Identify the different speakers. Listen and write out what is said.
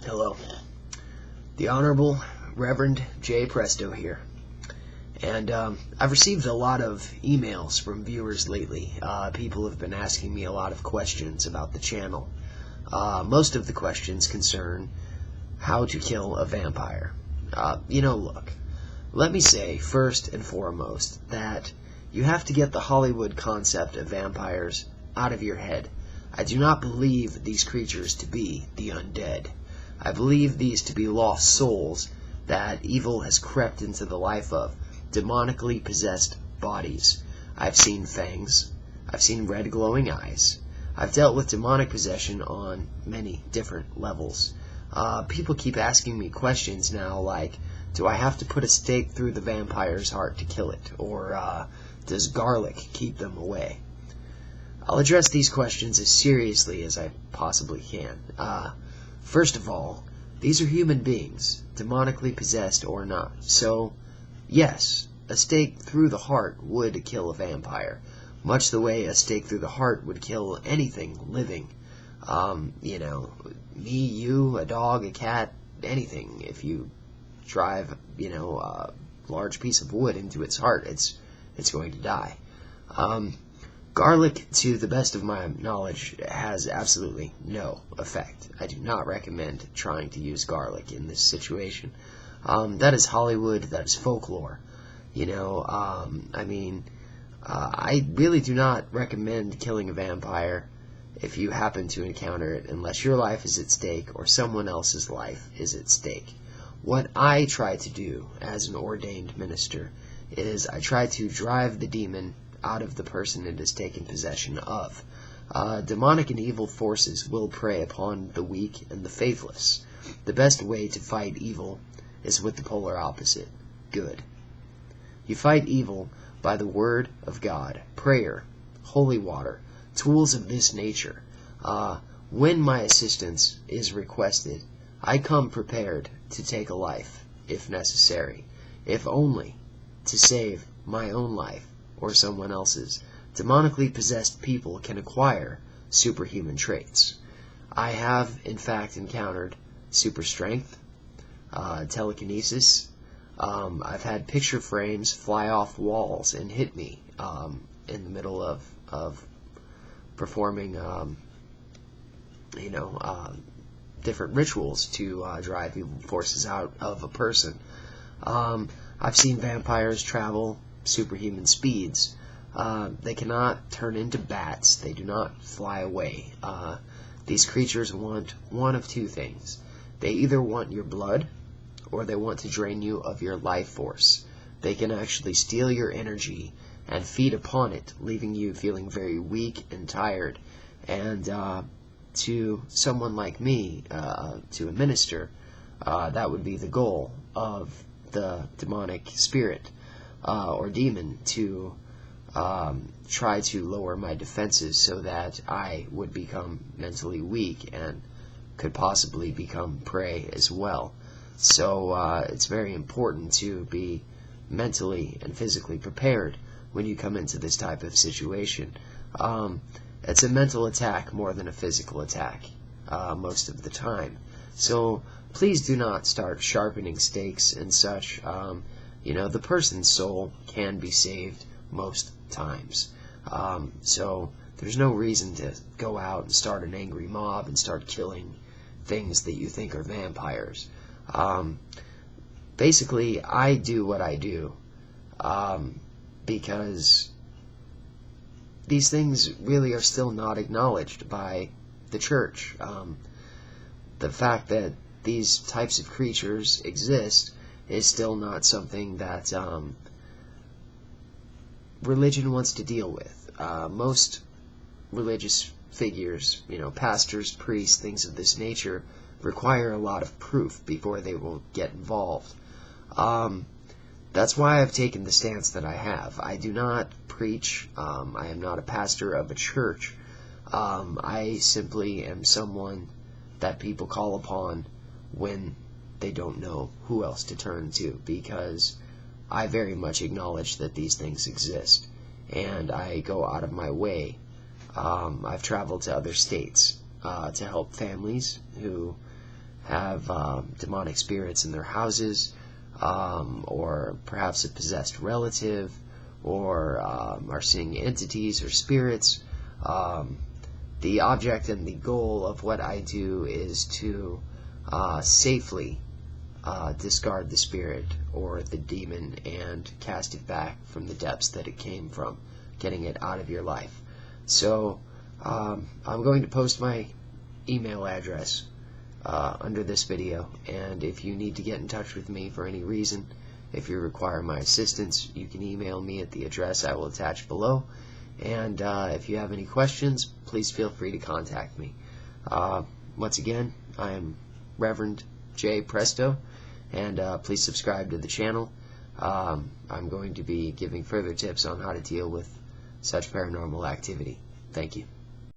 Speaker 1: Hello. The Honorable Reverend Jay.Presto here. And I've received a lot of emails from viewers lately. People have been asking me a lot of questions about the channel. Most of the questions concern how to kill a vampire. Look, let me say first and foremost that you have to get the Hollywood concept of vampires out of your head. I do not believe these creatures to be the undead. I believe these to be lost souls that evil has crept into the life of, demonically possessed bodies. I've seen fangs. I've seen red glowing eyes. I've dealt with demonic possession on many different levels. People keep asking me questions now like, do I have to put a stake through the vampire's heart to kill it? Or does garlic keep them away? I'll address these questions as seriously as I possibly can. First of all, these are human beings, demonically possessed or not. So, yes, a stake through the heart would kill a vampire, much the way a stake through the heart would kill anything living. Me, you, a dog, a cat, anything. If you drive, a large piece of wood into its heart, it's going to die. Garlic, to the best of my knowledge, has absolutely no effect. I do not recommend trying to use garlic in this situation. That is Hollywood, that is folklore. I really do not recommend killing a vampire if you happen to encounter it, unless your life is at stake or someone else's life is at stake. What I try to do as an ordained minister is I try to drive the demon out of the person it has taken possession of. Demonic and evil forces will prey upon the weak and the faithless. The best way to fight evil is with the polar opposite, good. You fight evil by the word of God, prayer, holy water, tools of this nature. When my assistance is requested, I come prepared to take a life, if necessary, if only to save my own life or someone else's. Demonically possessed people can acquire superhuman traits. I have, in fact, encountered super strength, telekinesis. I've had picture frames fly off walls and hit me in the middle of performing, different rituals to drive evil forces out of a person. I've seen vampires travel superhuman speeds. They cannot turn into bats. They do not fly away. These creatures want one of two things. They either want your blood, or they want to drain you of your life force. They can actually steal your energy and feed upon it, leaving you feeling very weak and tired. And to someone like me, to a minister, that would be the goal of the demonic spirit or demon, to try to lower my defenses so that I would become mentally weak and could possibly become prey as well. So it's very important to be mentally and physically prepared when you come into this type of situation. It's a mental attack more than a physical attack most of the time. So please do not start sharpening stakes and such. The person's soul can be saved most times. So there's no reason to go out and start an angry mob and start killing things that you think are vampires. Basically, I do what I do because these things really are still not acknowledged by the church. The fact that these types of creatures exist is still not something that religion wants to deal with. Most religious figures, pastors, priests, things of this nature, require a lot of proof before they will get involved. That's why I've taken the stance that I have. I do not preach. I am not a pastor of a church. I simply am someone that people call upon when they don't know who else to turn to, because I very much acknowledge that these things exist, and I go out of my way. I've traveled to other states to help families who have demonic spirits in their houses, or perhaps a possessed relative, or are seeing entities or spirits. The object and the goal of what I do is to safely discard the spirit or the demon and cast it back from the depths that it came from, getting it out of your life. So I'm going to post my email address under this video, and if you need to get in touch with me for any reason, if you require my assistance, you can email me at the address I will attach below. And if you have any questions, please feel free to contact me. Once again, I am Reverend Jay.presto, and please subscribe to the channel. I'm going to be giving further tips on how to deal with such paranormal activity. Thank you.